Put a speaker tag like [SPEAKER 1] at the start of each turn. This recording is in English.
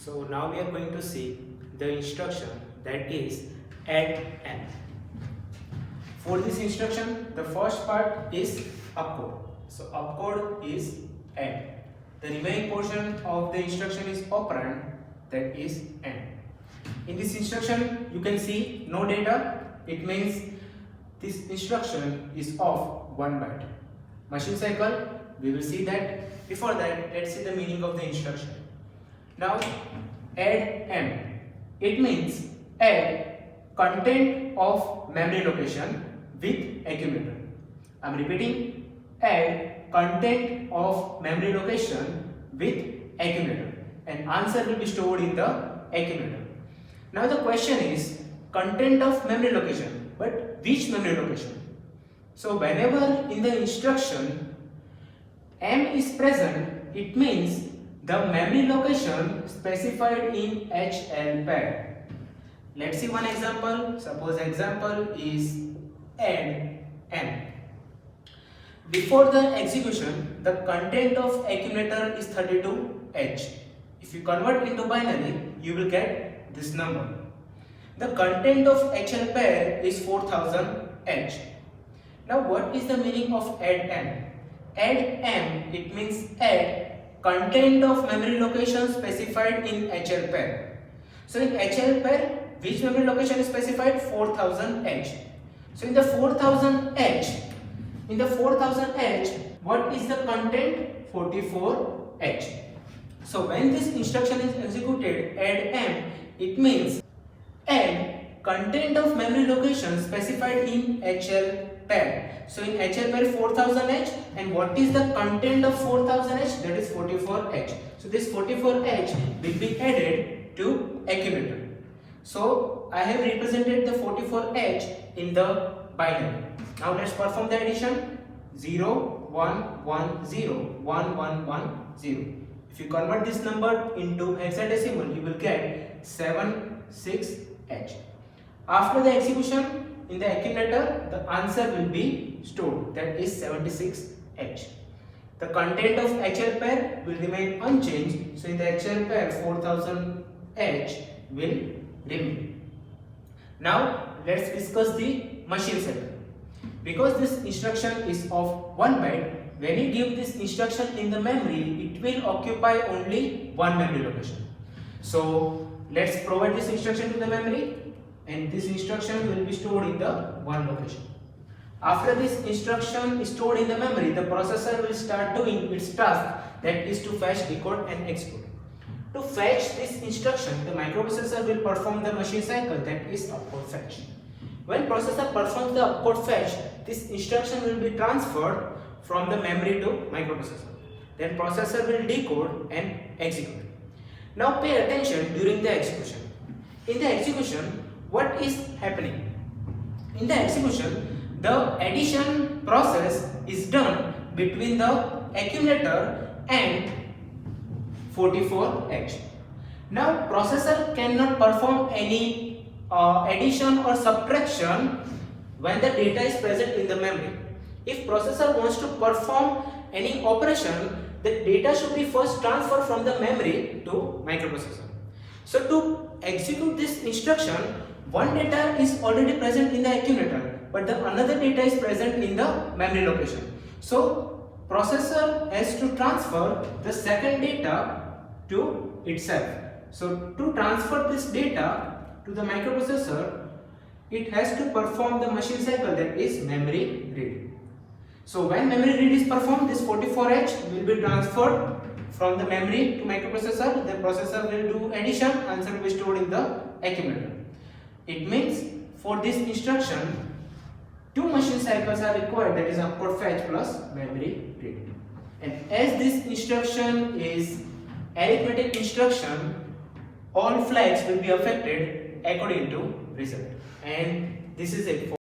[SPEAKER 1] So now we are going to see the instruction that is add n. For this instruction, the first part is opcode. So opcode is add. The remaining portion of the instruction is operand, that is n. In this instruction, you can see no data. It means this instruction is of 1 byte. Machine cycle, we will see that. Before that, let's see the meaning of the instruction. Now, add m. It means add content of memory location with accumulator. I am repeating, add content of memory location with accumulator, and answer will be stored in the accumulator. Now the question is content of memory location, but which memory location? So whenever in the instruction m is present, it means the memory location specified in HL pair. Let's see one example. Suppose example is add n. Before the execution, the content of accumulator is 32H. If you convert into binary, you will get this number. The content of HL pair is 4000H. Now what is the meaning of add n? Add m, it means add content of memory location specified in HL pair. So in HL pair, which memory location is specified? 4000H. So in the 4000H, what is the content? 44H. So when this instruction is executed, add m, it means add content of memory location specified in HL pair. So in HL pair 4000H, and what is the content of 4000H? That is 44H. So this 44H will be added to accumulator. So I have represented the 44H in the binary. Now let's perform the addition. 0 1 1 0 1 1 1 0. If you convert this number into hexadecimal, you will get 76H. After the execution in the accumulator, the answer will be stored, that is 76H. The content of HL pair will remain unchanged, so in the HL pair 4000H will remain. Now let's discuss the machine cycle. Because this instruction is of 1 byte, when you give this instruction in the memory, it will occupy only one memory location. So let's provide this instruction to the memory, and this instruction will be stored in the one location. After this instruction is stored in the memory, the processor will start doing its task, that is to fetch, decode and execute. To fetch this instruction, the microprocessor will perform the machine cycle, that is opcode fetch. When processor performs the opcode fetch, this instruction will be transferred from the memory to microprocessor. Then processor will decode and execute. Now pay attention during the execution. In the execution, what is happening? In the execution, the addition process is done between the accumulator and 44H. Now processor cannot perform any addition or subtraction when the data is present in the memory. If processor wants to perform any operation, the data should be first transferred from the memory to microprocessor. So to execute this instruction, one data is already present in the accumulator, but the another data is present in the memory location. So processor has to transfer the second data to itself. So to transfer this data to the microprocessor, it has to perform the machine cycle, that is memory read. So when memory read is performed, this 44H will be transferred from the memory to microprocessor. The processor will do addition, answer will be stored in the accumulator. It means for this instruction, two machine cycles are required, that is opcode fetch plus memory read. And as this instruction is arithmetic instruction, all flags will be affected according to result. And this is it.